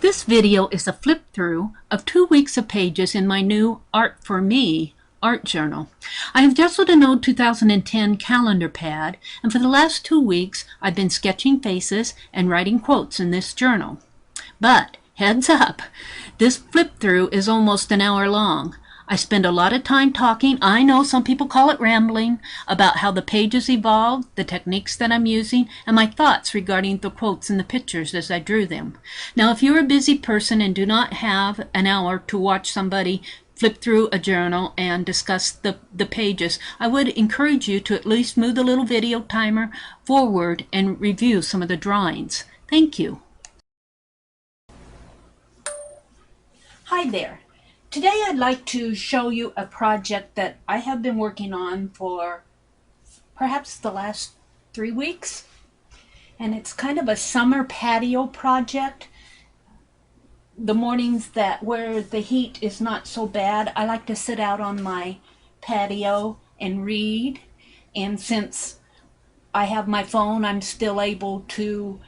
This video is a flip through of 2 weeks of pages in my new Art for Me art journal. I have jostled an old 2010 calendar pad, and for the last 2 weeks I've been sketching faces and writing quotes in this journal. But heads up, this flip through is almost an hour long. I spend a lot of time talking, I know some people call it rambling, about how the pages evolved, the techniques that I'm using, and my thoughts regarding the quotes and the pictures as I drew them. Now, if you're a busy person and do not have an hour to watch somebody flip through a journal and discuss the pages, I would encourage you to at least move the little video timer forward and review some of the drawings. Thank you. Hi there. Today I'd like to show you a project that I have been working on for perhaps the last 3 weeks. And it's kind of a summer patio project. The mornings where the heat is not so bad, I like to sit out on my patio and read. And since I have my phone, I'm still able to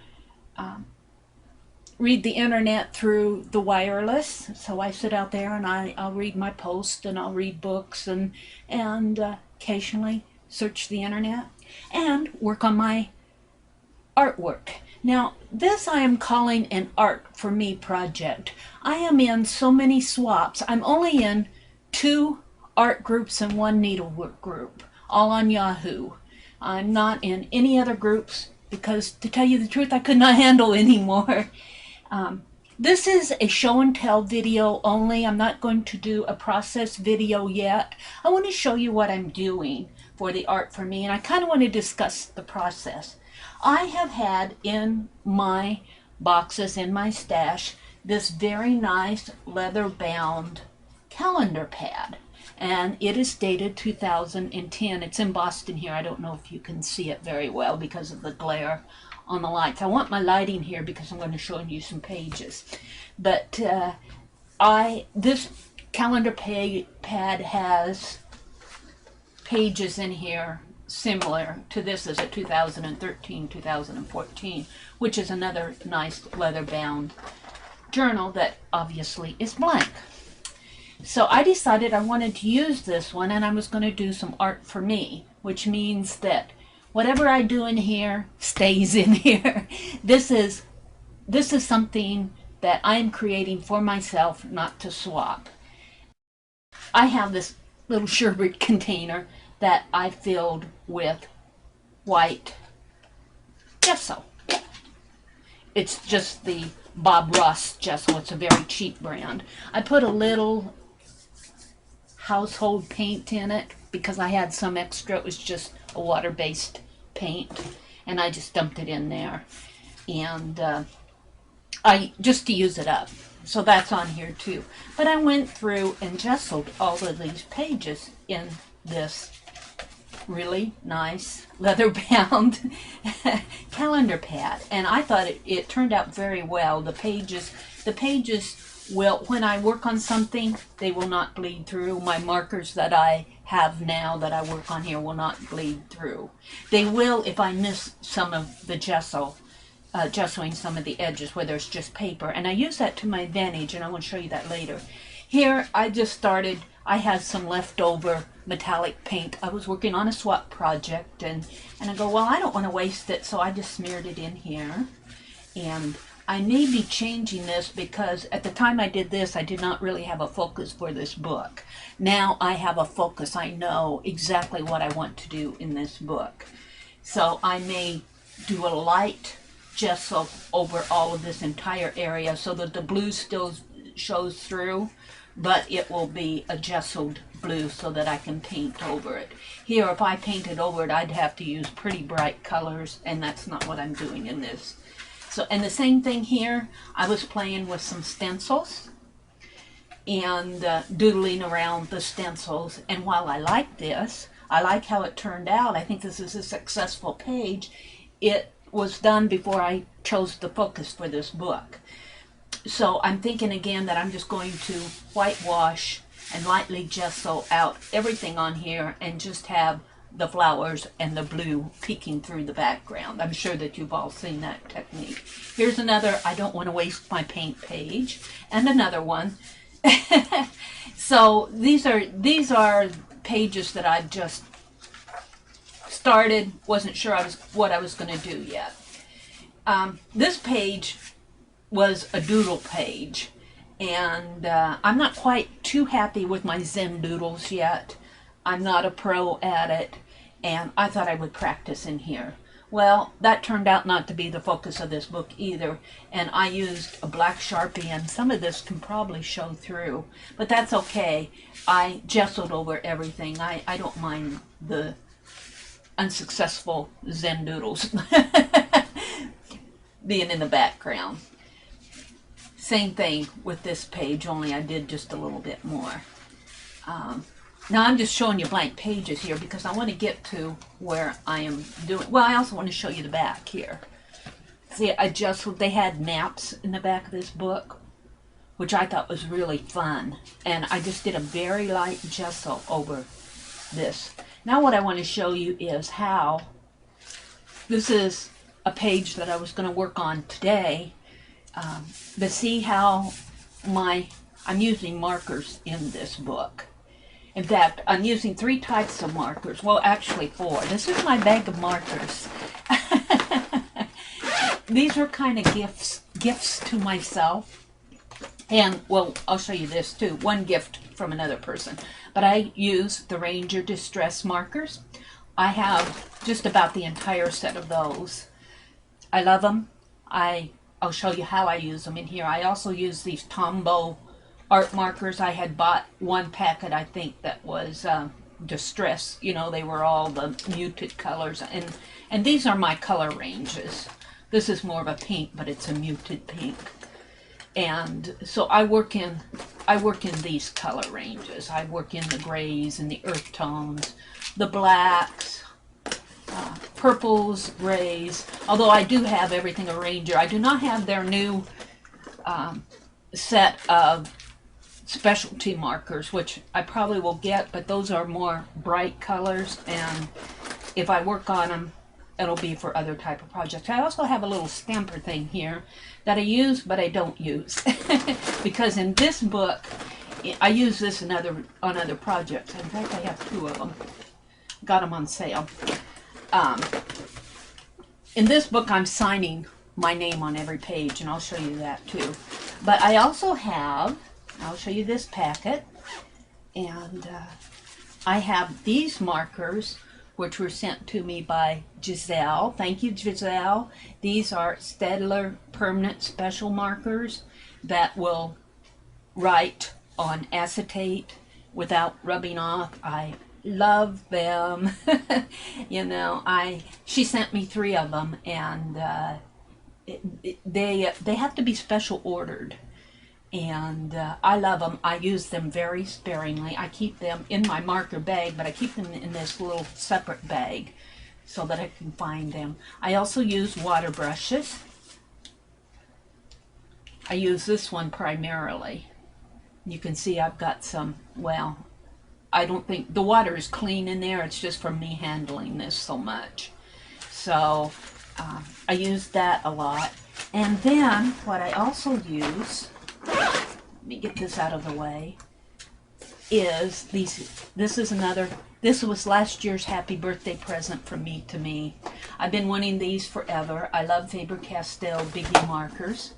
read the internet through the wireless. So I sit out there and I'll read my post and I'll read books and occasionally search the internet and work on my artwork. Now this I am calling an Art for Me project. I am in so many swaps. I'm only in 2 art groups and 1 needlework group, all on Yahoo. I'm not in any other groups because, to tell you the truth, I could not handle anymore. This is a show and tell video only. I'm not going to do a process video yet. I want to show you what I'm doing for the Art for Me, and I kind of want to discuss the process. I have had in my boxes, in my stash, this very nice leather bound calendar pad, and it is dated 2010. It's in Boston here. I don't know if you can see it very well because of the glare on the lights. I want my lighting here because I'm going to show you some pages. But this calendar pad has pages in here similar to this as a 2013-2014, which is another nice leather bound journal that obviously is blank. So I decided I wanted to use this one, and I was going to do some Art for Me, which means that whatever I do in here stays in here. This is something that I'm creating for myself, not to swap. I have this little sherbet container that I filled with white gesso. It's just the Bob Ross gesso. It's a very cheap brand. I put a little household paint in it because I had some extra. It was just a water-based paint, and I just dumped it in there, and just to use it up. So that's on here too. But I went through and gessoed all of these pages in this really nice leather bound calendar pad, and I thought it turned out very well. The pages will, when I work on something, they will not bleed through. My markers that I have now that I work on here will not bleed through. They will if I miss some of the gessoing some of the edges where there's just paper, and I use that to my advantage, and I will show you that later. Here I had some leftover metallic paint. I was working on a swap project, and I go, well, I don't want to waste it, so I just smeared it in here. And I may be changing this because at the time I did this, I did not really have a focus for this book. Now I have a focus. I know exactly what I want to do in this book. So I may do a light gesso over all of this entire area so that the blue still shows through, but it will be a gessoed blue so that I can paint over it. Here, if I painted over it, I'd have to use pretty bright colors, and that's not what I'm doing in this. So, and the same thing here, I was playing with some stencils and doodling around the stencils. And while I like this, I like how it turned out. I think this is a successful page. It was done before I chose the focus for this book. So I'm thinking again that I'm just going to whitewash and lightly gesso out everything on here and just have the flowers and the blue peeking through the background. I'm sure that you've all seen that technique. Here's another I don't want to waste my paint page, and another one. So these are pages that I've just started, wasn't sure what I was going to do yet. This page was a doodle page, and I'm not quite too happy with my Zen doodles yet. I'm not a pro at it, and I thought I would practice in here. Well, that turned out not to be the focus of this book either, and I used a black Sharpie, and some of this can probably show through, but that's okay. I gessoed over everything. I don't mind the unsuccessful Zen doodles being in the background. Same thing with this page, only I did just a little bit more. Now I'm just showing you blank pages here because I want to get to where I am doing. Well, I also want to show you the back here. See, they had maps in the back of this book, which I thought was really fun. And I just did a very light gesso over this. Now what I want to show you is how, this is a page that I was going to work on today, but see how I'm using markers in this book. In fact, I'm using 3 types of markers. Well, actually 4. This is my bag of markers. These are kind of gifts to myself. And, well, I'll show you this too. One gift from another person. But I use the Ranger Distress markers. I have just about the entire set of those. I love them. I'll show you how I use them in here. I also use these Tombow art markers. I had bought one packet, I think, that was Distress. You know, they were all the muted colors. And these are my color ranges. This is more of a pink, but it's a muted pink. And so I work in these color ranges. I work in the grays and the earth tones, the blacks, purples, grays. Although I do have everything a Ranger. I do not have their new set of specialty markers, which I probably will get, but those are more bright colors, and if I work on them, it'll be for other type of projects. I also have a little stamper thing here that I use, but I don't use, because in this book, I use this on other projects. In fact, I have 2 of them. Got them on sale. In this book, I'm signing my name on every page, and I'll show you that too. But I also have, I'll show you this packet, and I have these markers, which were sent to me by Giselle. Thank you, Giselle. These are Staedtler permanent special markers that will write on acetate without rubbing off. I love them. You know, she sent me 3 of them, and they have to be special ordered. And I love them. I use them very sparingly. I keep them in my marker bag, but I keep them in this little separate bag so that I can find them. I also use water brushes. I use this one primarily. You can see I've got some, well, I don't think, the water is clean in there. It's just from me handling this so much. So I use that a lot. And then what I also use, let me get this out of the way, is these. This was last year's happy birthday present from me to me. I've been wanting these forever. I love Faber-Castell Biggie markers,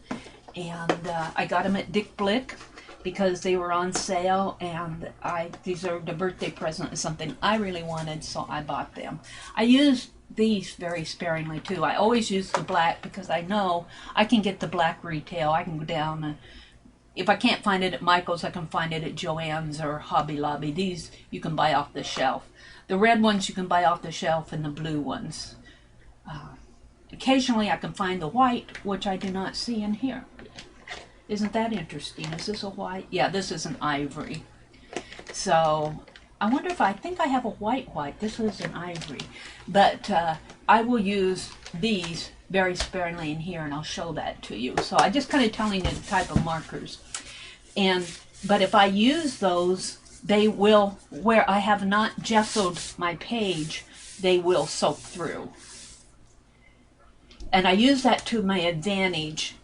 and I got them at Dick Blick because they were on sale, and I deserved a birthday present and something I really wanted, so I bought them. I used these very sparingly too. I always use the black because I know I can get the black retail. I can go down and, if I can't find it at Michael's, I can find it at Joann's or Hobby Lobby. These you can buy off the shelf. The red ones you can buy off the shelf, and the blue ones. Occasionally I can find the white, which I do not see in here. Isn't that interesting? Is this a white? Yeah, this is an ivory. So I wonder if I think I have a white. This is an ivory. But I will use these very sparingly in here, and I'll show that to you. So I just kind of telling you the type of markers. But if I use those they will, where I have not gessoed my page, they will soak through. And I use that to my advantage.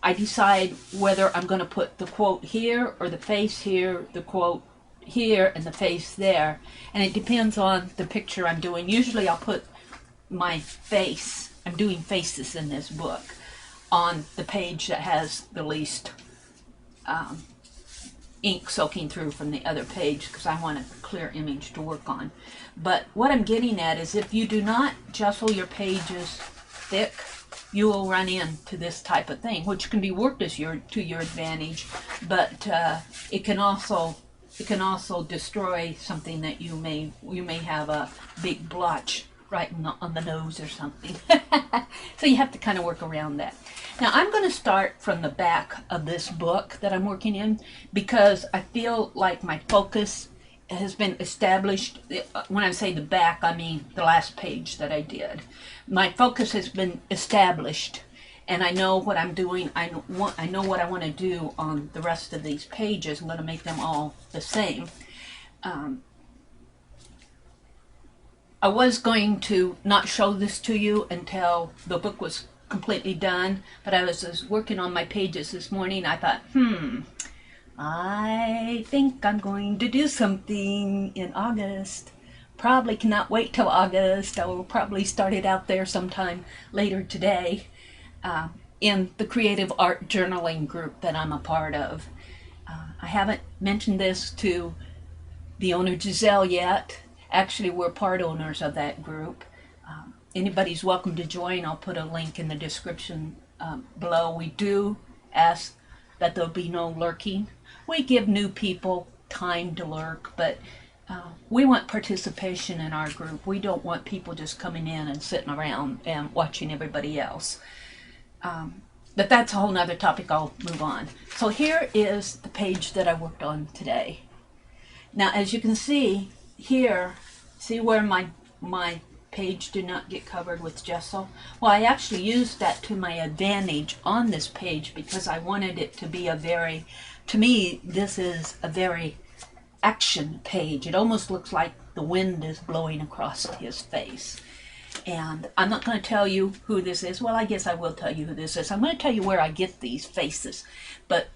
I decide whether I'm going to put the quote here or the face here, the quote here and the face there. And it depends on the picture I'm doing. Usually I'll put my face, I'm doing faces in this book, on the page that has the least ink soaking through from the other page, because I want a clear image to work on. But what I'm getting at is if you do not gesso your pages thick, you will run into this type of thing, which can be worked as to your advantage, but it can also destroy something that you may have a big blotch right on the nose or something. So you have to kind of work around that. Now I'm going to start from the back of this book that I'm working in, because I feel like my focus has been established. When I say the back, I mean the last page that I did. My focus has been established, and I know what I'm doing. I know what I want to do on the rest of these pages. I'm going to make them all the same. I was going to not show this to you until the book was completely done, but I was working on my pages this morning. I thought, I think I'm going to do something in August. Probably cannot wait till August. I will probably start it out there sometime later today in the creative art journaling group that I'm a part of. I haven't mentioned this to the owner Giselle yet. Actually, we're part owners of that group. Anybody's welcome to join. I'll put a link in the description below. We do ask that there'll be no lurking. We give new people time to lurk, but we want participation in our group. We don't want people just coming in and sitting around and watching everybody else. But that's a whole nother topic. I'll move on. So here is the page that I worked on today. Now, as you can see here, see where my page did not get covered with gesso? Well, I actually used that to my advantage on this page because I wanted it to be to me, this is a very action page. It almost looks like the wind is blowing across his face. And I'm not going to tell you who this is. Well, I guess I will tell you who this is. I'm going to tell you where I get these faces. But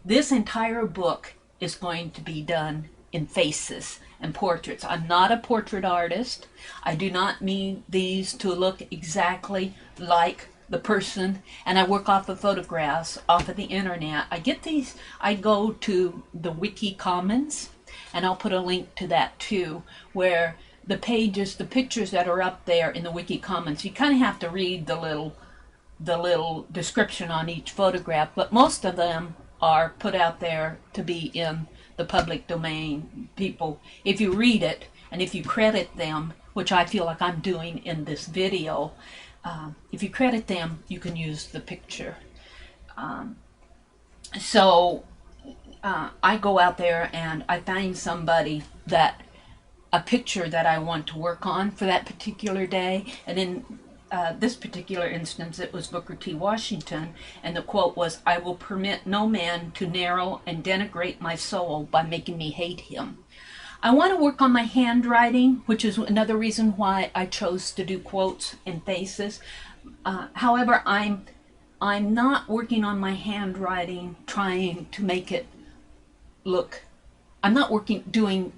this entire book is going to be done in faces and portraits. I'm not a portrait artist. I do not mean these to look exactly like the person, and I work off of photographs off of the internet. I get these, I go to the Wiki Commons, and I'll put a link to that too, where the pages, the pictures that are up there in the Wiki Commons, you kind of have to read the little description on each photograph, but most of them are put out there to be in the public domain. People, if you read it and if you credit them, which I feel like I'm doing in this video, if you credit them, you can use the picture. So I go out there and I find somebody a picture that I want to work on for that particular day, and in this particular instance, it was Booker T. Washington, and the quote was, "I will permit no man to narrow and denigrate my soul by making me hate him." I want to work on my handwriting, which is another reason why I chose to do quotes and faces. However, I'm not working on my handwriting trying to make it look, I'm not doing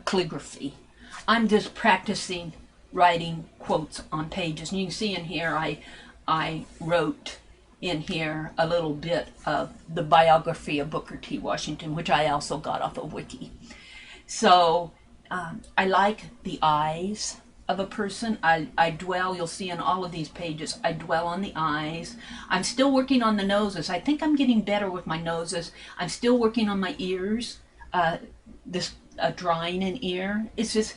calligraphy. I'm just practicing writing quotes on pages. And you can see in here I wrote in here a little bit of the biography of Booker T. Washington, which I also got off of Wiki. So I like the eyes of a person. I dwell, you'll see in all of these pages, I dwell on the eyes. I'm still working on the noses. I think I'm getting better with my noses. I'm still working on my ears. Drawing an ear. It's just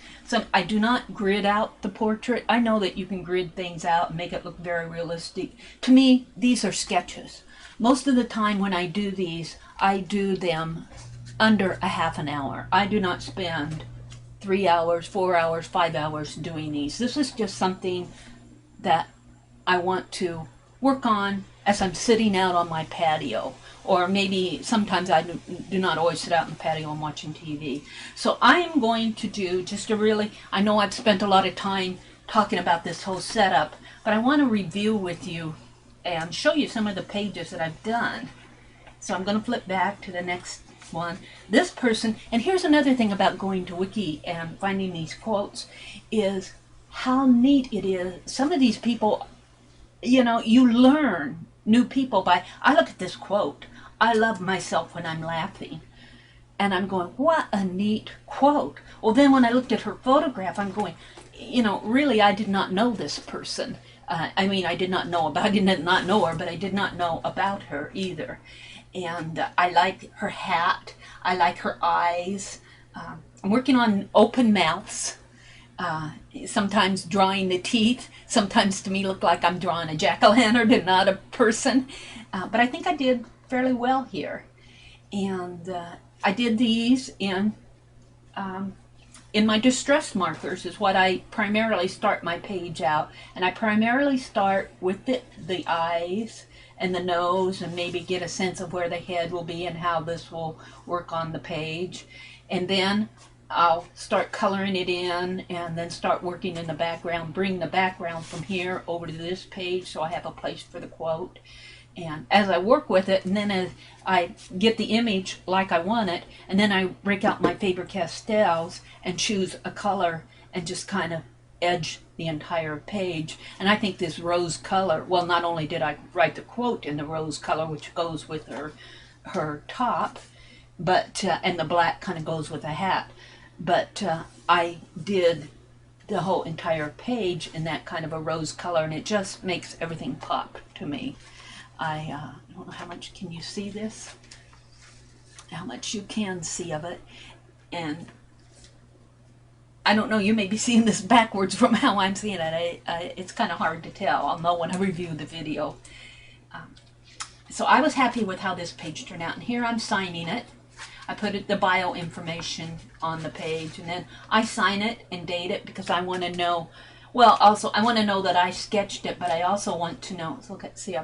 I do not grid out the portrait. I know that you can grid things out and make it look very realistic. To me, these are sketches. Most of the time when I do these, I do them under a half an hour. I do not spend 3 hours, 4 hours, 5 hours doing these. This is just something that I want to work on as I'm sitting out on my patio. Or maybe sometimes I do not always sit out in the patio and watching TV. So I'm going to do just a really, I know I've spent a lot of time talking about this whole setup, but I want to review with you and show you some of the pages that I've done. So I'm going to flip back to the next one. This person, and here's another thing about going to Wiki and finding these quotes, is how neat it is. Some of these people, you know, you learn new people by, I look at this quote, I love myself when I'm laughing. And I'm going, what a neat quote. Well, then when I looked at her photograph, I'm going, you know, really, I did not know this person. I mean, I did not know her, but I did not know about her either. And I like her hat. I like her eyes. I'm working on open mouths. Sometimes drawing the teeth. Sometimes to me look like I'm drawing a jack-o'-lantern and not a person. But I think I did fairly well here. And I did these in my distress markers is what I primarily start my page out. And I primarily start with the eyes and the nose and maybe get a sense of where the head will be and how this will work on the page. And then I'll start coloring it in and then start working in the background, bring the background from here over to this page so I have a place for the quote. And as I work with it, and then as I get the image like I want it, and then I break out my Faber-Castells and choose a color and just kind of edge the entire page. And I think this rose color, well, not only did I write the quote in the rose color, which goes with her top, but and the black kind of goes with the hat, but I did the whole entire page in that kind of a rose color, and it just makes everything pop to me. I don't know how much can you see this, how much you can see of it, and I don't know, you may be seeing this backwards from how I'm seeing it. It's kind of hard to tell. I'll know when I review the video. So I was happy with how this page turned out, and here I'm signing it. I put the bio information on the page, and then I sign it and date it because I want to know, well, also I want to know that I sketched it, but I also want to know, so look at, see,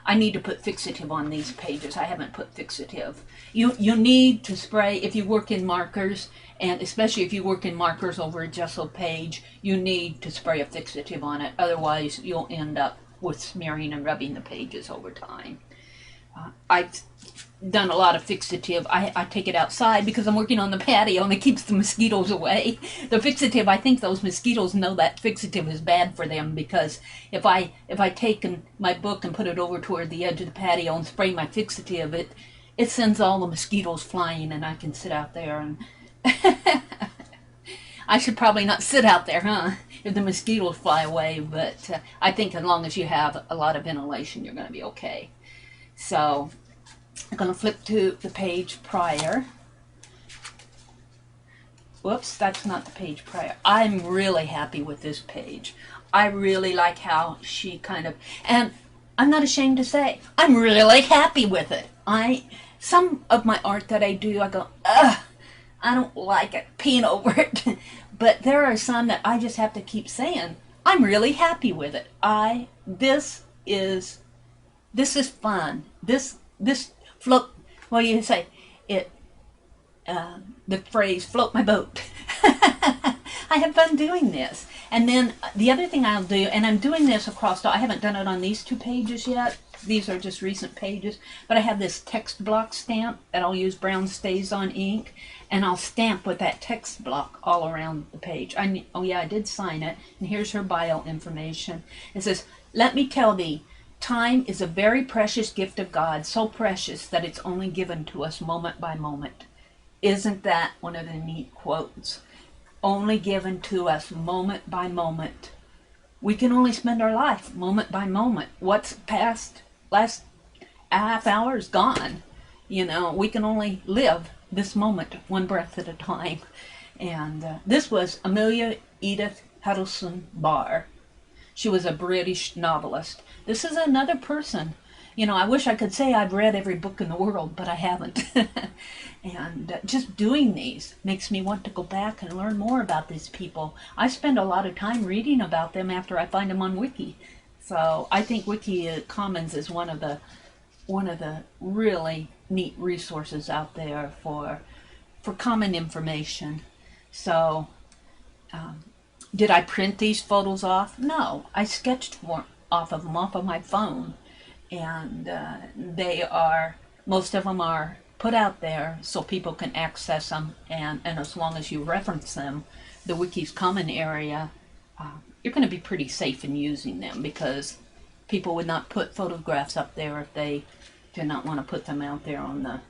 I need to put fixative on these pages. I haven't put fixative. You need to spray, if you work in markers, and especially if you work in markers over a gesso page, you need to spray a fixative on it. Otherwise, you'll end up with smearing and rubbing the pages over time. I've done a lot of fixative. I take it outside because I'm working on the patio and it keeps the mosquitoes away. The fixative, I think those mosquitoes know that fixative is bad for them, because if I take my book and put it over toward the edge of the patio and spray my fixative, it sends all the mosquitoes flying, and I can sit out there and I should probably not sit out there, huh? If the mosquitoes fly away, but I think as long as you have a lot of ventilation, you're going to be okay. So I'm going to flip to the page prior. Whoops, that's not the page prior. I'm really happy with this page. I really like how she kind of, and I'm not ashamed to say, I'm really happy with it. Some of my art that I do, I go, ugh, I don't like it, peeing over it. But there are some that I just have to keep saying, I'm really happy with it. This is fun. This float, well, you say it, the phrase float my boat. I have fun doing this. And then the other thing I'll do, and I'm doing this across, I haven't done it on these two pages yet. These are just recent pages, but I have this text block stamp that I'll use brown StazOn ink, and I'll stamp with that text block all around the page. Oh yeah, I did sign it, and here's her bio information. It says, let me tell thee, time is a very precious gift of God, so precious that it's only given to us moment by moment. Isn't that one of the neat quotes? Only given to us moment by moment. We can only spend our life moment by moment. What's past last half hour is gone. You know, we can only live this moment one breath at a time. And this was Amelia Edith Huddleston Barr. She was a British novelist. This is another person. You know, I wish I could say I've read every book in the world, but I haven't. And just doing these makes me want to go back and learn more about these people. I spend a lot of time reading about them after I find them on Wiki. So I think Wiki Commons is one of the really neat resources out there for common information. So did I print these photos off? No, I sketched off of them off of my phone, and most of them are put out there so people can access them, and as long as you reference them, the Wiki's common area, you're going to be pretty safe in using them, because people would not put photographs up there if they did not want to put them out there on the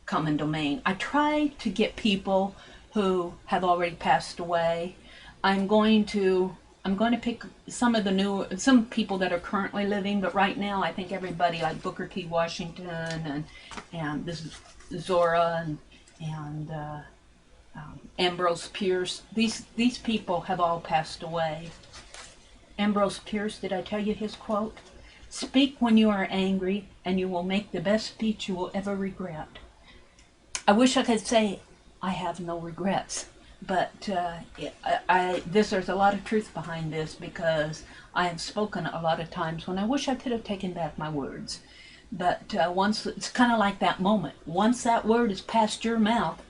common domain. I try to get people who have already passed away. I'm going to pick some people that are currently living, but right now I think everybody, like Booker T. Washington and this is Zora and Ambrose Pierce. These people have all passed away. Ambrose Pierce, did I tell you his quote? "Speak when you are angry, and you will make the best speech you will ever regret." I wish I could say I have no regrets, but there's a lot of truth behind this, because I have spoken a lot of times when I wish I could have taken back my words. But once, it's kind of like that moment. Once that word is past your mouth,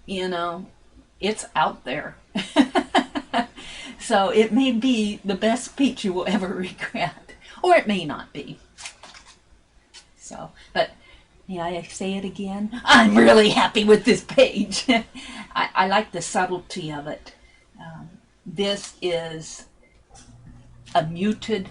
it's out there. So it may be the best speech you will ever regret, or it may not be. So, but yeah, I say it again, I'm really happy with this page. I like the subtlety of it. This is a muted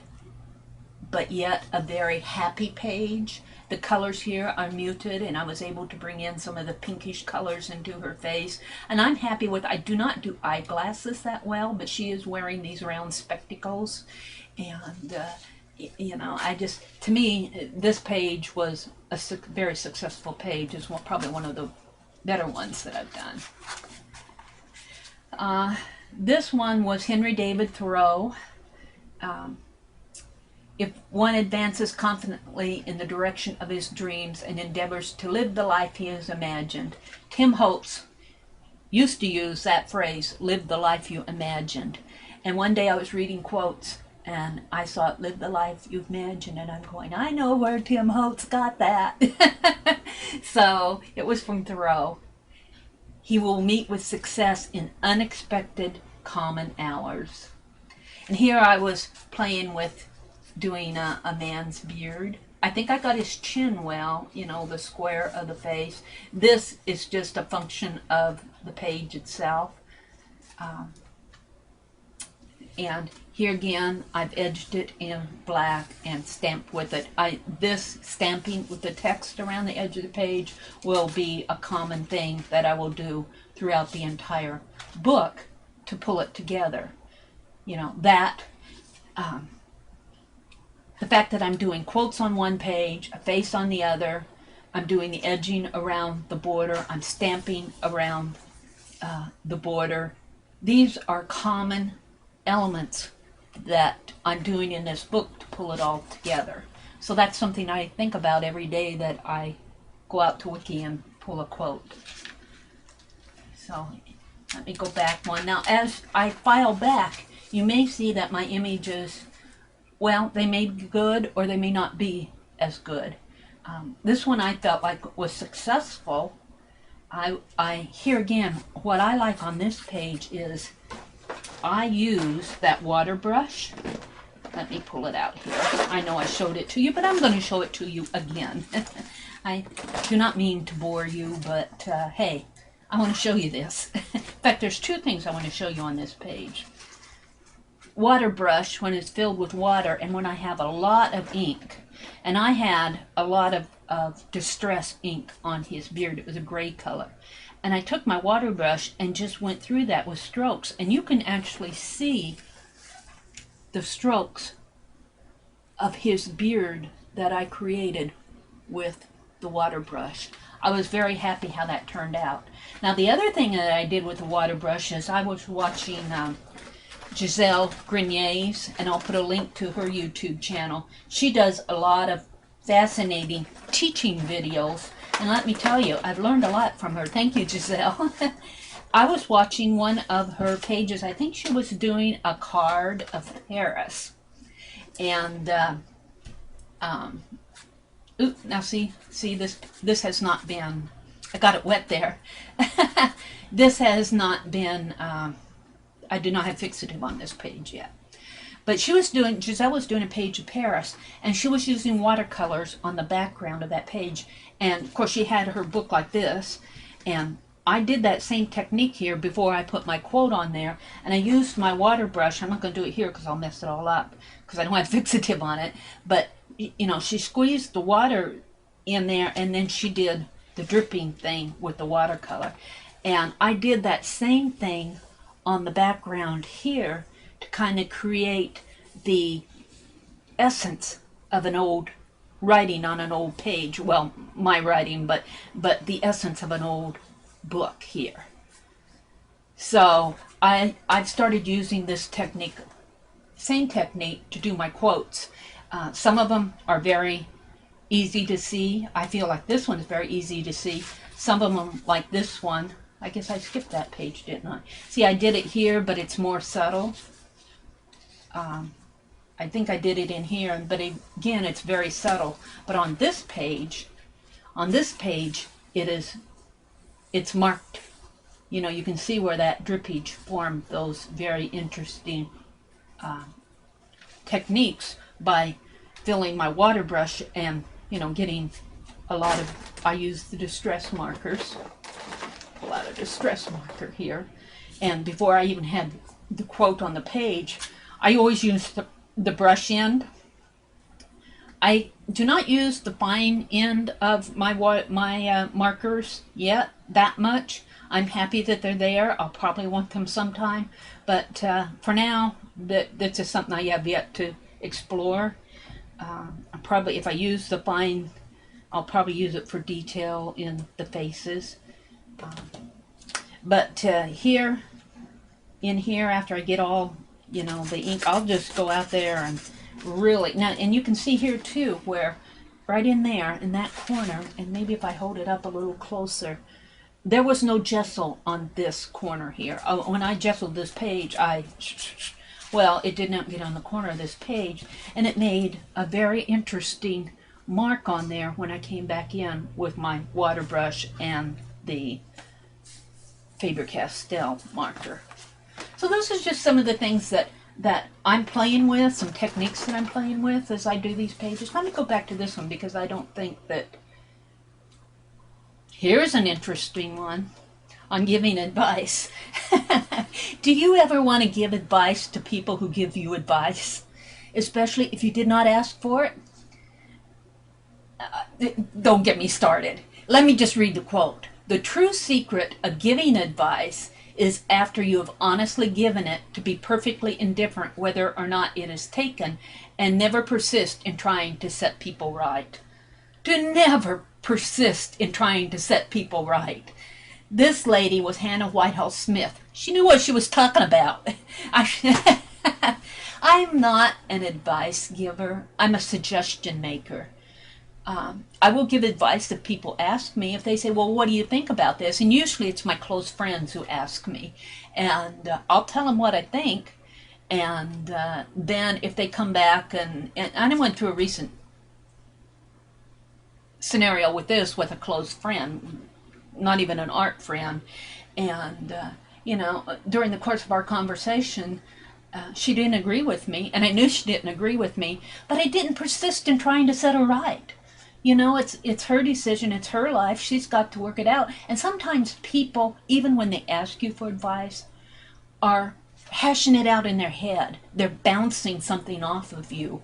but yet a very happy page. The colors here are muted, and I was able to bring in some of the pinkish colors into her face. And I'm happy with, I do not do eyeglasses that well, but she is wearing these round spectacles. And, to me, this page was a very successful page. It's probably one of the better ones that I've done. This one was Henry David Thoreau. If one advances confidently in the direction of his dreams and endeavors to live the life he has imagined. Tim Holtz used to use that phrase, live the life you imagined. And one day I was reading quotes, and I saw it, live the life you imagined, and I'm going, I know where Tim Holtz got that. So it was from Thoreau. He will meet with success in unexpected common hours. And here I was playing with doing a man's beard. I think I got his chin well, the square of the face. This is just a function of the page itself. And here again, I've edged it in black and stamped with it. This stamping with the text around the edge of the page will be a common thing that I will do throughout the entire book to pull it together. The fact that I'm doing quotes on one page, a face on the other, I'm doing the edging around the border, I'm stamping around the border. These are common elements that I'm doing in this book to pull it all together. So that's something I think about every day that I go out to Wiki and pull a quote. So let me go back one. Now as I file back, you may see that my images, well, they may be good or they may not be as good. This one I felt like was successful. Here again, what I like on this page is I use that water brush. Let me pull it out here. I know I showed it to you, but I'm going to show it to you again. I do not mean to bore you, but hey, I want to show you this. In fact, there's two things I want to show you on this page. Water brush, when it's filled with water and when I have a lot of ink. And I had a lot of distress ink on his beard. It was a gray color. And I took my water brush and just went through that with strokes. And you can actually see the strokes of his beard that I created with the water brush. I was very happy how that turned out. Now the other thing that I did with the water brush is I was watching Giselle Grenier's, and I'll put a link to her YouTube channel. She does a lot of fascinating teaching videos, and let me tell you, I've learned a lot from her. Thank you, Giselle. I was watching one of her pages. I think she was doing a card of Paris, And ooh, now see this has not been, I got it wet there. This has not been, I do not have fixative on this page yet. But Giselle was doing a page of Paris, and she was using watercolors on the background of that page. And of course she had her book like this, and I did that same technique here before I put my quote on there, and I used my water brush. I'm not going to do it here because I'll mess it all up because I don't have fixative on it. But, you know, she squeezed the water in there, and then she did the dripping thing with the watercolor. And I did that same thing on the background here to kind of create the essence of an old writing on an old page. Well, my writing, but the essence of an old book here. So I've started using this technique, same technique, to do my quotes. Some of them are very easy to see. I feel like this one is very easy to see. Some of them, like this one, I guess I skipped that page, didn't I? See, I did it here, but it's more subtle. I think I did it in here, but again, it's very subtle. But on this page, it's marked. You know, you can see where that drippage formed those very interesting techniques by filling my water brush and, you know, getting a lot of, I use the distress markers, a lot of distress marker here. And before I even had the quote on the page, I always use the brush end. I do not use the fine end of my markers yet that much. I'm happy that they're there. I'll probably want them sometime, but for now, that's just something I have yet to explore. Probably, if I use the fine, I'll probably use it for detail in the faces. But here, after I get all, you know, the ink, I'll just go out there and really, now, and you can see here too, where right in there, in that corner, and maybe if I hold it up a little closer, there was no gesso on this corner here. When I gessoed this page, well, it did not get on the corner of this page, and it made a very interesting mark on there when I came back in with my water brush and the Faber-Castell marker. So those are just some of the things that I'm playing with, some techniques that I'm playing with as I do these pages. Let me go back to this one because I don't think that... Here's an interesting one on giving advice. Do you ever want to give advice to people who give you advice? Especially if you did not ask for it? Don't get me started. Let me just read the quote. The true secret of giving advice is after you have honestly given it to be perfectly indifferent whether or not it is taken, and never persist in trying to set people right. To never persist in trying to set people right. This lady was Hannah Whitehall Smith. She knew what she was talking about. I'm not an advice giver. I'm a suggestion maker. I will give advice if people ask me. If they say, well, what do you think about this? And usually it's my close friends who ask me. And I'll tell them what I think. And then if they come back, and I went through a recent scenario with this with a close friend, not even an art friend. And, you know, during the course of our conversation, she didn't agree with me. And I knew she didn't agree with me. But I didn't persist in trying to set her right. You know, it's her decision, it's her life, she's got to work it out. And sometimes people, even when they ask you for advice, are hashing it out in their head. They're bouncing something off of you.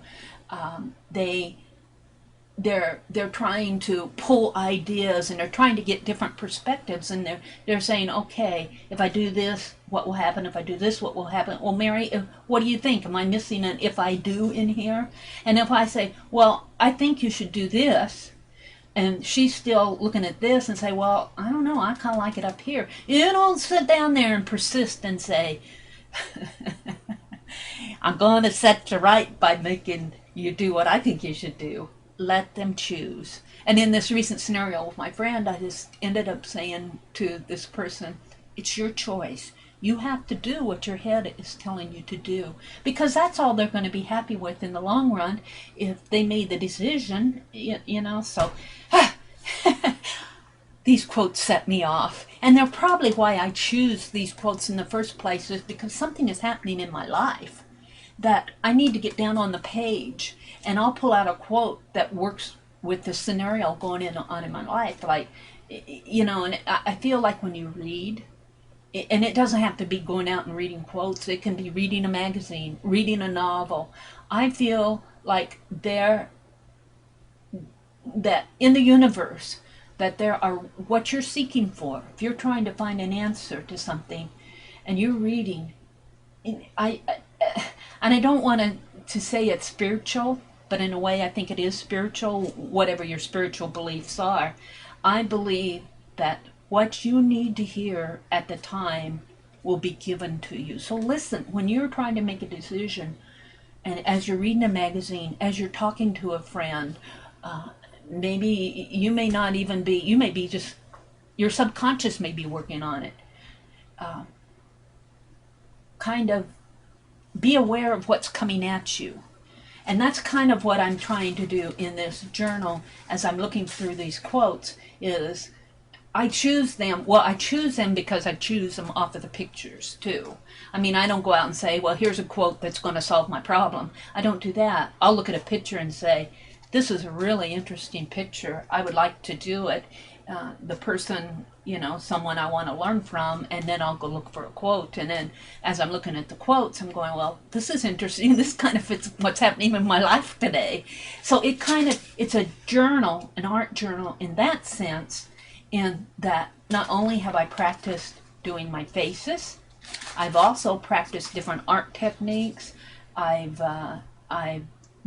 They're trying to pull ideas, and they're trying to get different perspectives, and they're saying, okay, if I do this, what will happen? If I do this, what will happen? Well, Mary, what do you think? Am I missing an if I do in here? And if I say, well, I think you should do this, and she's still looking at this and say, well, I don't know, I kind of like it up here. You don't sit down there and persist and say, I'm going to set you right by making you do what I think you should do. Let them choose. And in this recent scenario with my friend, I just ended up saying to this person, it's your choice. You have to do what your head is telling you to do, because that's all they're going to be happy with in the long run if they made the decision, you know. So these quotes set me off, and they're probably why I choose these quotes in the first place, is because something is happening in my life that I need to get down on the page, and I'll pull out a quote that works with the scenario going on in my life. Like, you know, and I feel like when you read, and it doesn't have to be going out and reading quotes, it can be reading a magazine, reading a novel. I feel like that in the universe, that there are what you're seeking for. If you're trying to find an answer to something and you're reading, and I don't want to say it's spiritual, but in a way I think it is spiritual, whatever your spiritual beliefs are. I believe that what you need to hear at the time will be given to you. So listen, when you're trying to make a decision, and as you're reading a magazine, as you're talking to a friend, maybe you may not even be, you may be just, your subconscious may be working on it. Kind of be aware of what's coming at you. And that's kind of what I'm trying to do in this journal as I'm looking through these quotes, is I choose them. Well, I choose them because I choose them off of the pictures too. I mean, I don't go out and say, well, here's a quote that's going to solve my problem. I don't do that. I'll look at a picture and say, this is a really interesting picture. I would like to do it. The person, you know, someone I want to learn from, and then I'll go look for a quote. And then as I'm looking at the quotes, I'm going, well, this is interesting. This kind of fits what's happening in my life today. So it's a journal, an art journal in that sense, in that not only have I practiced doing my faces, I've also practiced different art techniques. I've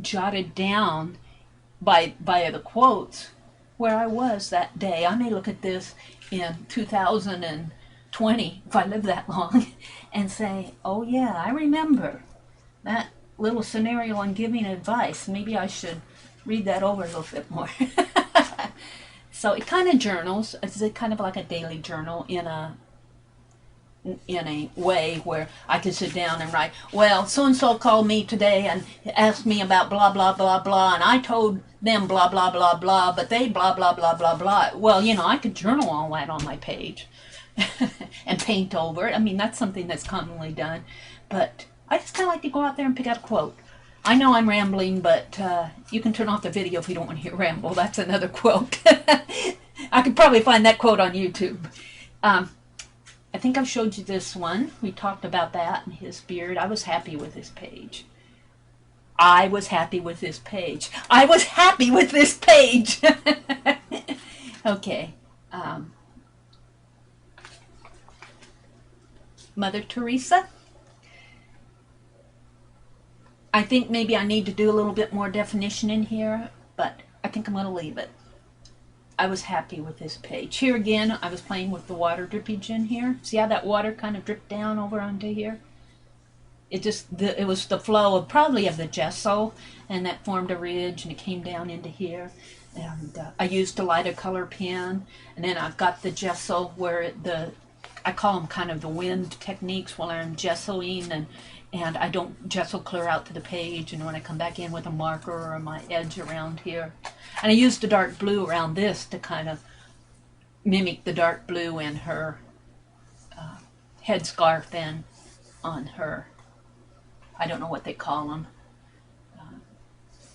jotted down by the quotes where I was that day. I may look at this in 2020, if I live that long, and say, oh yeah, I remember that little scenario on giving advice. Maybe I should read that over a little bit more. So it kind of journals. It's kind of like a daily journal in a way where I can sit down and write, well, so-and-so called me today and asked me about blah, blah, blah, blah, and I told them blah, blah, blah, blah, but they blah, blah, blah, blah, blah. Well, you know, I could journal all that on my page and paint over it. I mean, that's something that's commonly done. But I just kind of like to go out there and pick out a quote. I know I'm rambling, but you can turn off the video if you don't want to hear ramble. That's another quote. I could probably find that quote on YouTube. I think I've showed you this one. We talked about that and his beard. I was happy with this page. I was happy with this page. I was happy with this page. Okay. Mother Teresa. I think maybe I need to do a little bit more definition in here, but I think I'm going to leave it. I was happy with this page. Here again, I was playing with the water drippage in here. See how that water kind of dripped down over onto here? It was the flow of probably of the gesso, and that formed a ridge, and it came down into here. And I used a lighter color pen, and then I've got the gesso where I call them kind of the wind techniques while I'm gessoing, and I don't gesso clear out to the page, and when I come back in with a marker or my edge around here. And I used the dark blue around this to kind of mimic the dark blue in her headscarf and on her, I don't know what they call them.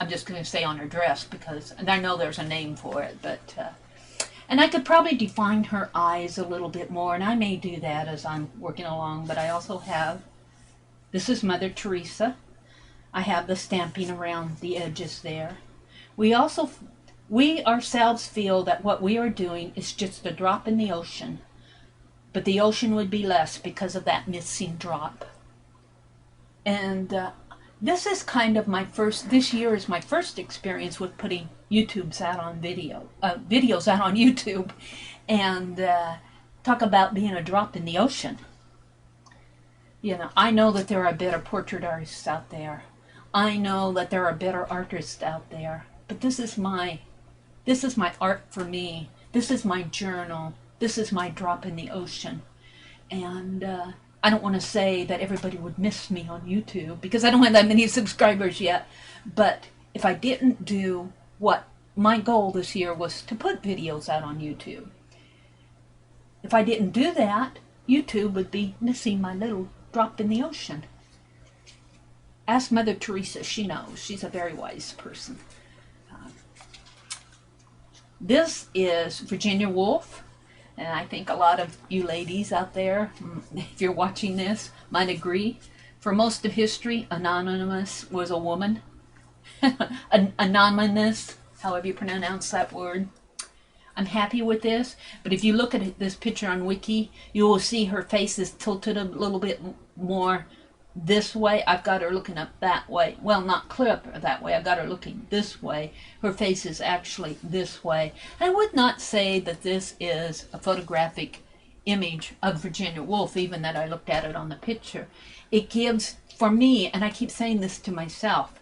I'm just going to say on her dress because, and I know there's a name for it, but, and I could probably define her eyes a little bit more, and I may do that as I'm working along, but I also have, this is Mother Teresa. I have the stamping around the edges there. We ourselves feel that what we are doing is just a drop in the ocean, but the ocean would be less because of that missing drop. And this is kind of this year is my first experience with putting videos out on YouTube, and talk about being a drop in the ocean. You know, I know that there are better portrait artists out there. I know that there are better artists out there, but this is my art for me. This is my journal. This is my drop in the ocean. And I don't want to say that everybody would miss me on YouTube because I don't have that many subscribers yet. But if I didn't do what my goal this year was to put videos out on YouTube, if I didn't do that, YouTube would be missing my little drop in the ocean. Ask Mother Teresa, she knows. She's a very wise person. This is Virginia Woolf, and I think a lot of you ladies out there, if you're watching this, might agree. For most of history, Anonymous was a woman. Anonymous, however you pronounce that word. I'm happy with this, but if you look at this picture on Wiki, you will see her face is tilted a little bit more this way. I've got her looking up that way. Well, not clear up that way. I've got her looking this way. Her face is actually this way. I would not say that this is a photographic image of Virginia Woolf, even that I looked at it on the picture. It gives, for me, and I keep saying this to myself,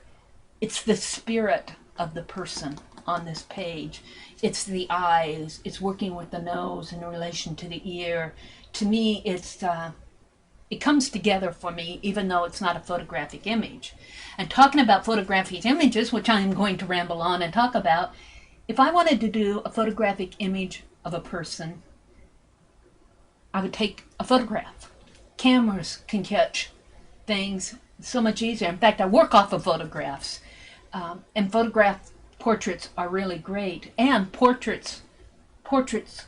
it's the spirit of the person on this page. It's the eyes. It's working with the nose in relation to the ear. To me, it comes together for me, even though it's not a photographic image. And talking about photographic images, which I am going to ramble on and talk about, if I wanted to do a photographic image of a person, I would take a photograph. Cameras can catch things so much easier. In fact, I work off of photographs. And photograph portraits are really great. And portraits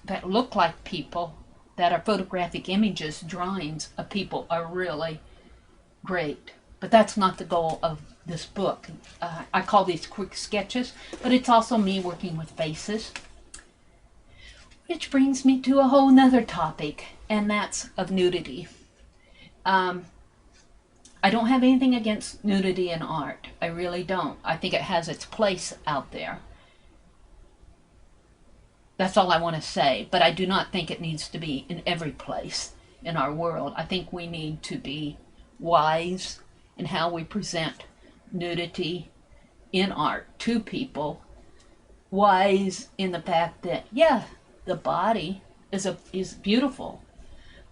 that look like people, that are photographic images, drawings of people, are really great. But that's not the goal of this book. I call these quick sketches, but it's also me working with faces. Which brings me to a whole nother topic, and that's of nudity. I don't have anything against nudity in art. I really don't. I think it has its place out there. That's all I want to say, but I do not think it needs to be in every place in our world. I think we need to be wise in how we present nudity in art to people. Wise in the fact that, yeah, the body is beautiful,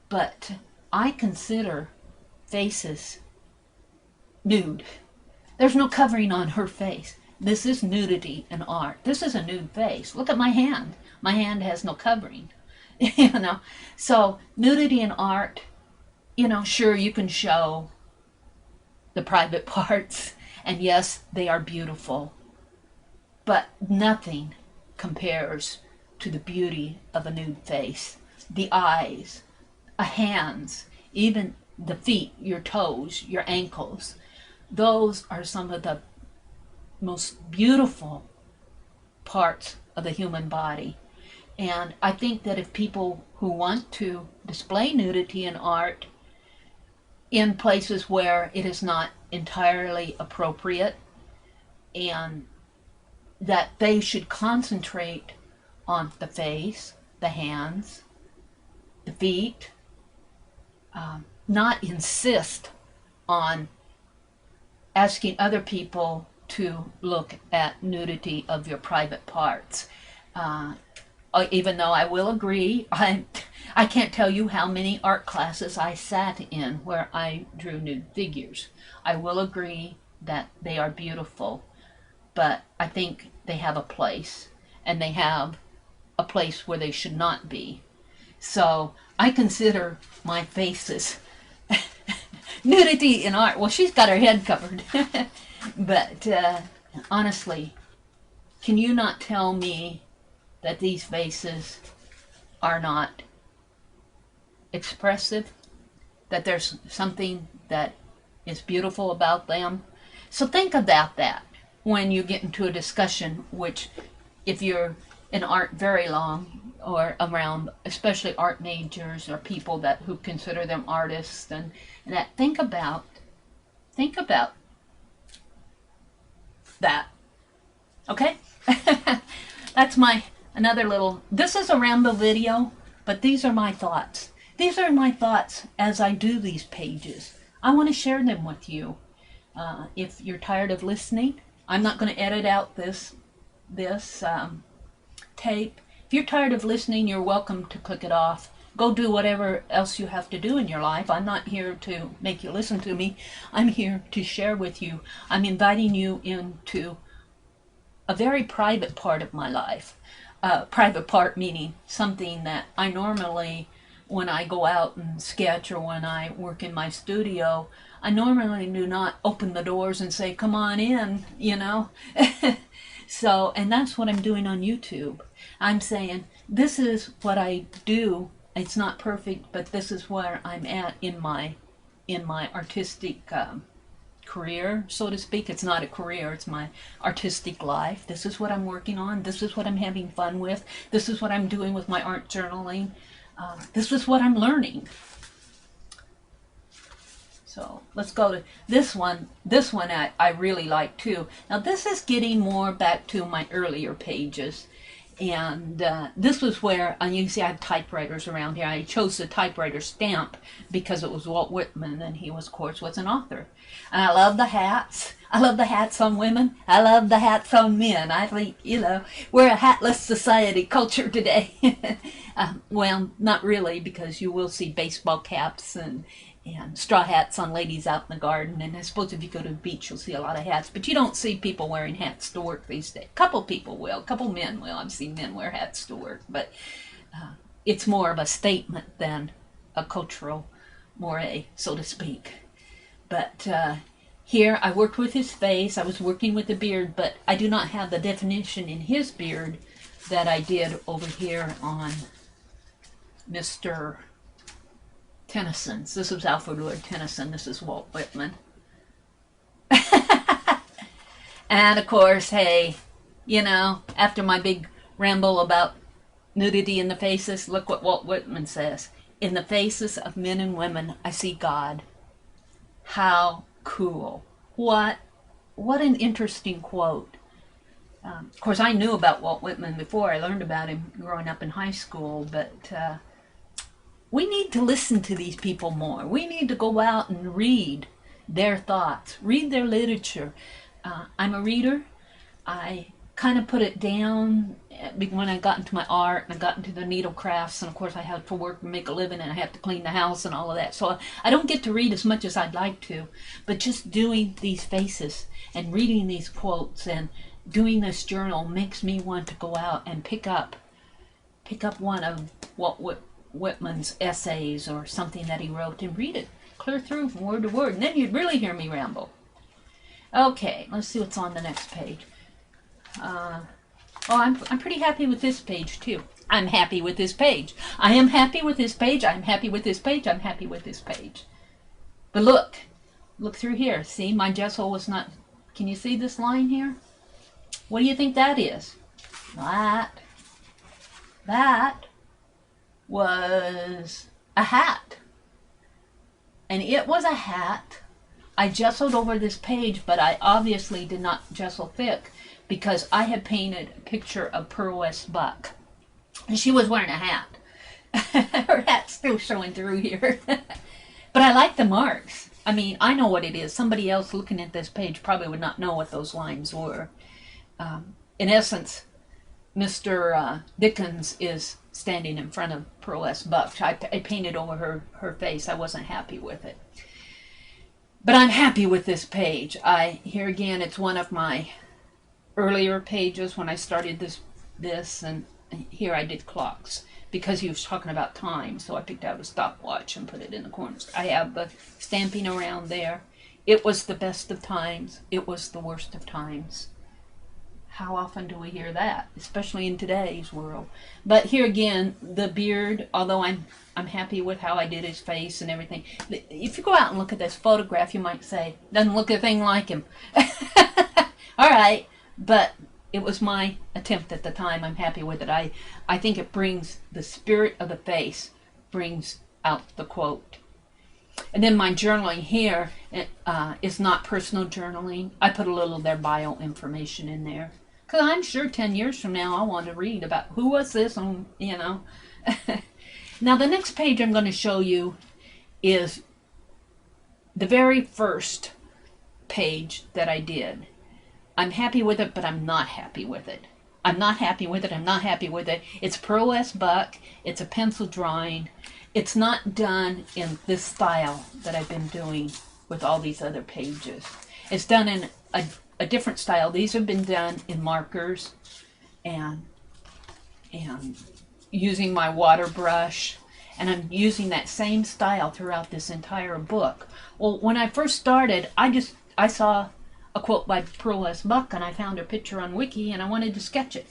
but I consider faces nude. There's no covering on her face. This is nudity in art. This is a nude face. Look at my hand. My hand has no covering. So nudity in art, sure, you can show the private parts, and yes, they are beautiful, but nothing compares to the beauty of a nude face. The eyes, hands, even the feet, your toes, your ankles. Those are some of the most beautiful parts of the human body. And I think that if people who want to display nudity in art in places where it is not entirely appropriate, and that they should concentrate on the face, the hands, the feet, not insist on asking other people to look at nudity of your private parts. Even though I will agree, I can't tell you how many art classes I sat in where I drew nude figures. I will agree that they are beautiful, but I think they have a place, and they have a place where they should not be. So I consider my faces nudity in art. Well, she's got her head covered. But honestly, can you not tell me that these faces are not expressive? That there's something that is beautiful about them? So think about that when you get into a discussion, which if you're in art very long, or around especially art majors or people who consider them artists, and that think about that. Okay? That's another little, this is a ramble video, but these are my thoughts. These are my thoughts as I do these pages. I want to share them with you. If you're tired of listening, I'm not going to edit out this tape. If you're tired of listening, you're welcome to click it off. go do whatever else you have to do in your life. I'm not here to make you listen to me. I'm here to share with you. I'm inviting you into a very private part of my life. Private part meaning something that I normally, when I go out and sketch or when I work in my studio, I normally do not open the doors and say, come on in, you know. So, and that's what I'm doing on YouTube. I'm saying, this is what I do. It's not perfect, but this is where I'm at in my artistic career, so to speak. It's not a career, it's my artistic life. This is what I'm working on. This is what I'm having fun with. This is what I'm doing with my art journaling. This is what I'm learning. So let's go to this one. This one I really like too. Now this is getting more back to my earlier pages. And this was where, and you can see I have typewriters around here. I chose the typewriter stamp because it was Walt Whitman, and he was, of course, was an author. And I love the hats. I love the hats on women. I love the hats on men. I think, you know, we're a hatless society culture today. Well, not really, because you will see baseball caps and straw hats on ladies out in the garden. And I suppose if you go to the beach, you'll see a lot of hats. But you don't see people wearing hats to work these days. A couple people will. A couple men will. I've seen men wear hats to work. But it's more of a statement than a cultural moire, so to speak. But here I worked with his face. I was working with the beard. But I do not have the definition in his beard that I did over here on Mr. Tennyson's. This was Alfred Lord Tennyson. This is Walt Whitman. And of course, hey, you know, after my big ramble about nudity in the faces, look what Walt Whitman says. In the faces of men and women, I see God. How cool. What an interesting quote. Of course, I knew about Walt Whitman before. I learned about him growing up in high school, but we need to listen to these people more. We need to go out and read their thoughts, read their literature. I'm a reader. I kind of put it down when I got into my art and I got into the needle crafts, and of course I have to work and make a living and I have to clean the house and all of that. So I don't get to read as much as I'd like to, but just doing these faces and reading these quotes and doing this journal makes me want to go out and pick up one of Whitman's essays or something that he wrote and read it clear through from word to word, and then you'd really hear me ramble. Okay, let's see what's on the next page. I'm pretty happy with this page too. I'm happy with this page. I am happy with this page. I'm happy with this page. I'm happy with this page. But look through here. See, my gesso was not. Can you see this line here? What do you think that is? That was a hat. And it was a hat. I gessoed over this page, but I obviously did not gesso thick because I had painted a picture of Pearl West Buck. And she was wearing a hat. Her hat's still showing through here. But I like the marks. I mean, I know what it is. Somebody else looking at this page probably would not know what those lines were. In essence, Mr. Dickens is standing in front of Pearl S. Buck. I painted over her face. I wasn't happy with it. But I'm happy with this page. Here again, it's one of my earlier pages when I started this, and here I did clocks because he was talking about time, so I picked out a stopwatch and put it in the corners. I have the stamping around there. It was the best of times. It was the worst of times. How often do we hear that, especially in today's world? But here again, the beard, although I'm happy with how I did his face and everything. If you go out and look at this photograph, you might say, doesn't look a thing like him. All right, but it was my attempt at the time. I'm happy with it. I think it brings the spirit of the face, brings out the quote. And then my journaling here is not personal journaling. I put a little of their bio information in there. Because I'm sure 10 years from now I want to read about who was this, you know. Now the next page I'm going to show you is the very first page that I did. I'm happy with it, but I'm not happy with it. I'm not happy with it. I'm not happy with it. It's Pearl S. Buck. It's a pencil drawing. It's not done in this style that I've been doing with all these other pages. It's done in a different style. These have been done in markers and using my water brush. And I'm using that same style throughout this entire book. Well, when I first started, I saw a quote by Pearl S. Buck, and I found her picture on Wiki, and I wanted to sketch it.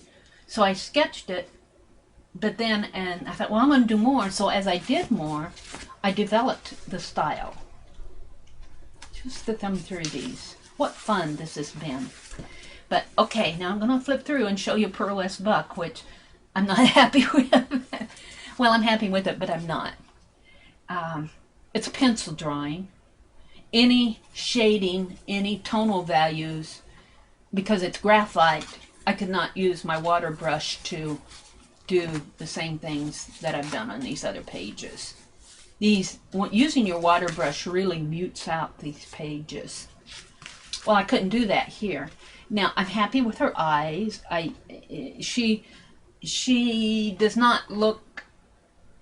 So I sketched it, but then, and I thought, well, I'm going to do more. So as I did more, I developed the style. Just to thumb through these. What fun this has been. But, okay, now I'm going to flip through and show you Pearl S. Buck, which I'm not happy with. Well, I'm happy with it, but I'm not. It's a pencil drawing. Any shading, any tonal values, because it's graphite, I could not use my water brush to do the same things that I've done on these other pages. Using your water brush really mutes out these pages. Well, I couldn't do that here. Now, I'm happy with her eyes. She does not look.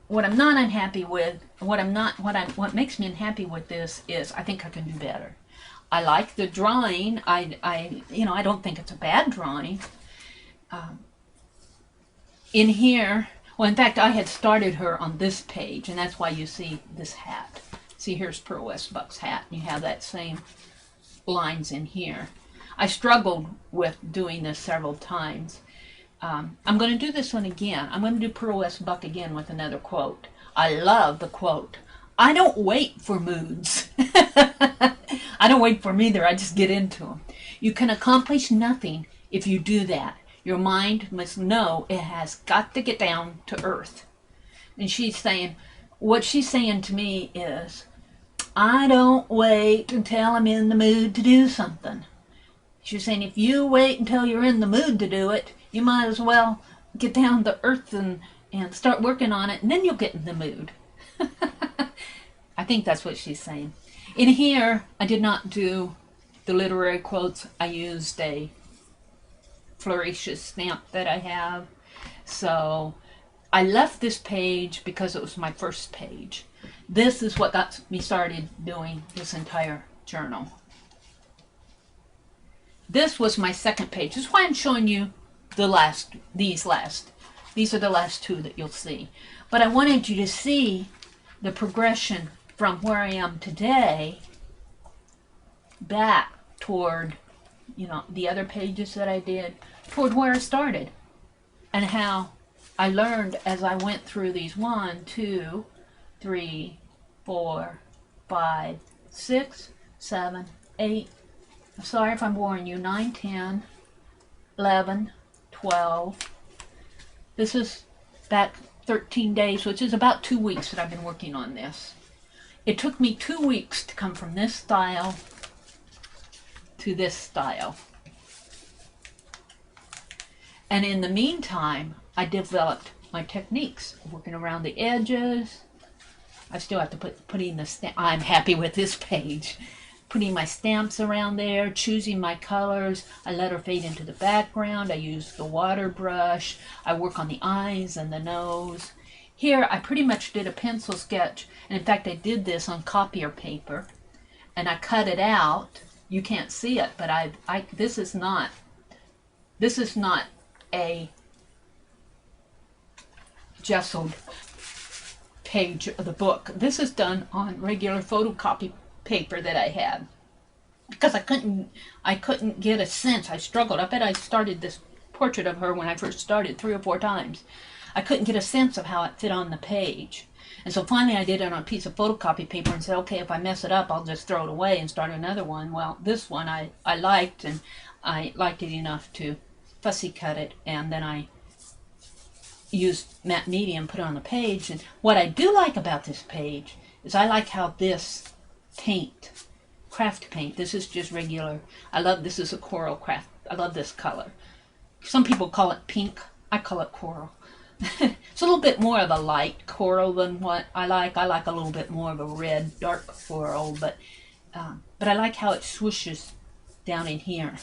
What I'm not unhappy with, what makes me unhappy with this is I think I can do better. I like the drawing. I don't think it's a bad drawing. In here, well, in fact, I had started her on this page, and that's why you see this hat. See, here's Pearl S. Buck's hat, and you have that same lines in here. I struggled with doing this several times. I'm going to do this one again. I'm going to do Pearl S. Buck again with another quote. I love the quote. I don't wait for moods. I don't wait for them either. I just get into them. You can accomplish nothing if you do that. Your mind must know it has got to get down to earth. And what she's saying to me is, I don't wait until I'm in the mood to do something. She's saying, if you wait until you're in the mood to do it, you might as well get down to earth and start working on it, and then you'll get in the mood. I think that's what she's saying. In here, I did not do the literary quotes. I used a Flourishes stamp that I have. So I left this page because it was my first page. This is what got me started doing this entire journal. This was my second page. This is why I'm showing you these are the last two that you'll see. But I wanted you to see the progression from where I am today back toward, the other pages that I did, toward where I started, and how I learned as I went through these 1, 2, 3, 4, 5, 6, 7, 8, I'm sorry if I'm boring you, 9, 10, 11, 12. This is back 13 days, which is about 2 weeks that I've been working on this. It took me 2 weeks to come from this style to this style. And in the meantime, I developed my techniques, working around the edges. I still have to putting the stamp. I'm happy with this page. Putting my stamps around there, choosing my colors. I let her fade into the background. I use the water brush. I work on the eyes and the nose. Here, I pretty much did a pencil sketch. And in fact, I did this on copier paper. And I cut it out. You can't see it, but this is not a gessoed page of the book. This is done on regular photocopy paper that I had, because I couldn't get a sense. I struggled. I bet I started this portrait of her when I first started 3 or 4 times. I couldn't get a sense of how it fit on the page. And so finally I did it on a piece of photocopy paper and said, okay, if I mess it up, I'll just throw it away and start another one. Well, this one I liked, and I liked it enough to fussy cut it, and then I used matte medium, put it on the page. And what I do like about this page is I like how this paint, craft paint, this is just regular. This is a coral craft. I love this color. Some people call it pink. I call it coral. It's a little bit more of a light coral than what I like. I like a little bit more of a red, dark coral, but I like how it swooshes down in here.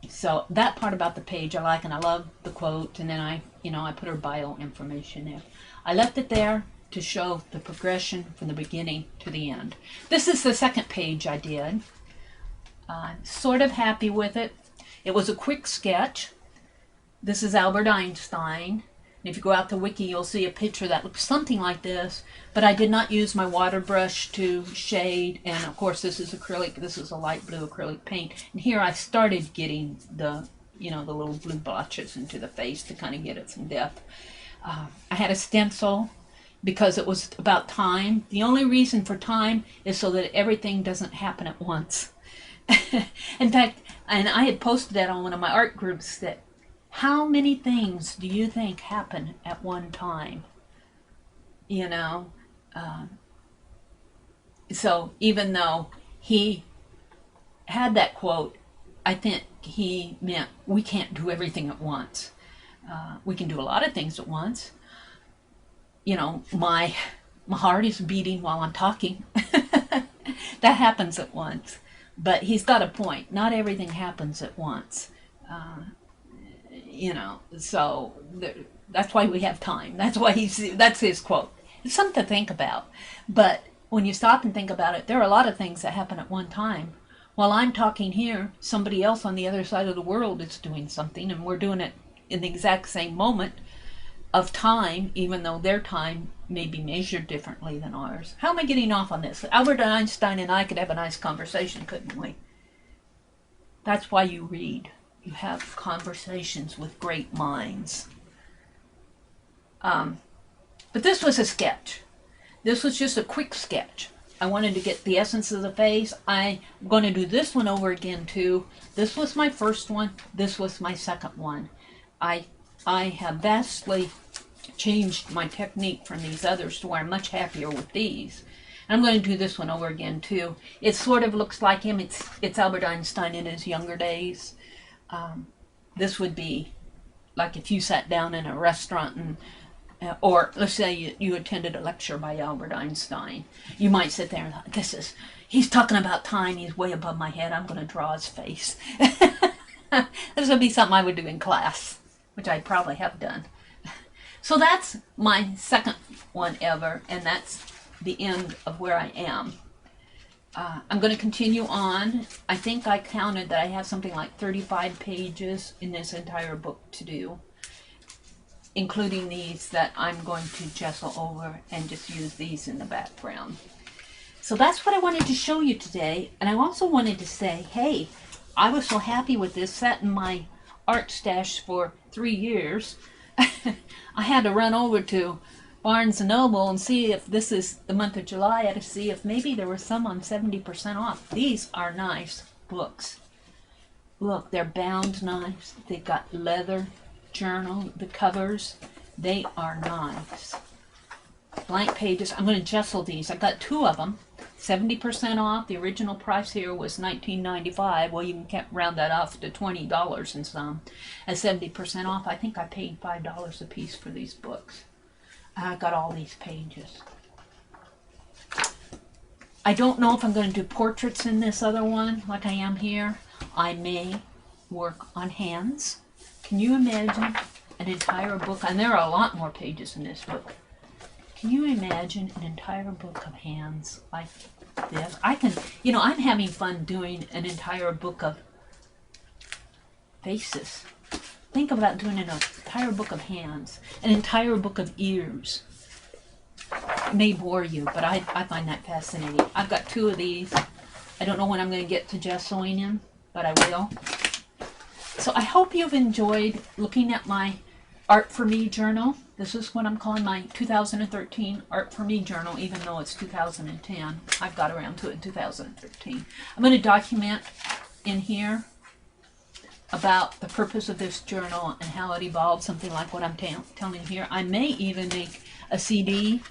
So that part about the page I like, and I love the quote, and then I put her bio information there. I left it there to show the progression from the beginning to the end. This is the second page I did. I'm sort of happy with it. It was a quick sketch. This is Albert Einstein. And if you go out to Wiki, you'll see a picture that looks something like this, but I did not use my water brush to shade, and of course this is acrylic, this is a light blue acrylic paint, and here I started getting the little blue blotches into the face to kind of get it some depth. I had a stencil because it was about time. The only reason for time is so that everything doesn't happen at once. In fact, and I had posted that on one of my art groups, that how many things do you think happen at one time? So even though he had that quote, I think he meant we can't do everything at once. We can do a lot of things at once. My heart is beating while I'm talking. That happens at once. But he's got a point. Not everything happens at once. So that's why we have time. That's his quote. It's something to think about. But when you stop and think about it, there are a lot of things that happen at one time. While I'm talking here, somebody else on the other side of the world is doing something, and we're doing it in the exact same moment of time, even though their time may be measured differently than ours. How am I getting off on this? Albert Einstein and I could have a nice conversation, couldn't we? That's why you read. You have conversations with great minds. But this was a sketch. This was just a quick sketch. I wanted to get the essence of the face. I'm going to do this one over again too. This was my first one. This was my second one. I have vastly changed my technique from these others to where I'm much happier with these. And I'm going to do this one over again too. It sort of looks like him. It's Albert Einstein in his younger days. This would be like if you sat down in a restaurant and or let's say you attended a lecture by Albert Einstein. You might sit there and think, he's talking about time, he's way above my head, I'm going to draw his face. This would be something I would do in class, which I probably have done. So that's my second one ever, and that's the end of where I am. I'm going to continue on. I think I counted that I have something like 35 pages in this entire book to do, including these that I'm going to gesso over and just use these in the background. So that's what I wanted to show you today. And I also wanted to say, hey, I was so happy with this, sat in my art stash for 3 years. I had to run over to Barnes & Noble and see if this is the month of July. I had to see if maybe there were some on 70% off. These are nice books. Look, they're bound nice. They've got leather journal, the covers, they are nice. Blank pages. I'm going to gesso these. I got 2 of them, 70% off. The original price here was $19.95. Well, you can round that off to $20 and some. At 70% off, I think I paid $5 a piece for these books. I got all these pages. I don't know if I'm going to do portraits in this other one like I am here. I may work on hands. Can you imagine an entire book? And there are a lot more pages in this book. Can you imagine an entire book of hands like this? I can, I'm having fun doing an entire book of faces. Think about doing an entire book of hands, an entire book of ears. It may bore you, but I find that fascinating. I've got 2 of these. I don't know when I'm going to get to gessoing them, but I will. So I hope you've enjoyed looking at my Art for Me journal. This is what I'm calling my 2013 Art for Me journal, even though it's 2010. I've got around to it in 2013. I'm going to document in here about the purpose of this journal and how it evolved, something like what I'm telling you here. I may even make a CD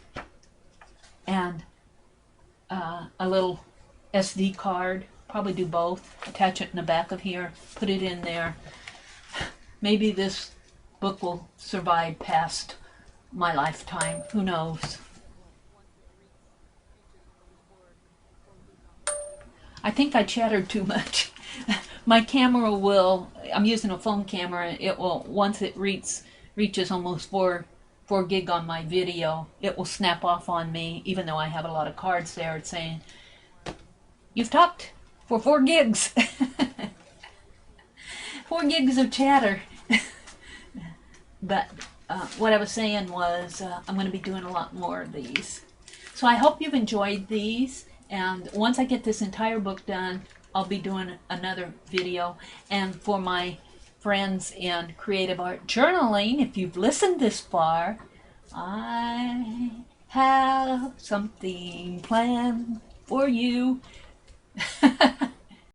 and a little SD card. Probably do both. Attach it in the back of here, put it in there. Maybe this book will survive past my lifetime. Who knows? I think I chattered too much. My camera will, I'm using a phone camera, it will, once it reaches almost 4 gig on my video, it will snap off on me, even though I have a lot of cards there. It's saying, you've talked for 4 gigs. 4 gigs of chatter. But what I was saying was I'm going to be doing a lot more of these. So I hope you've enjoyed these. And once I get this entire book done, I'll be doing another video. And for my friends in creative art journaling, if you've listened this far, I have something planned for you.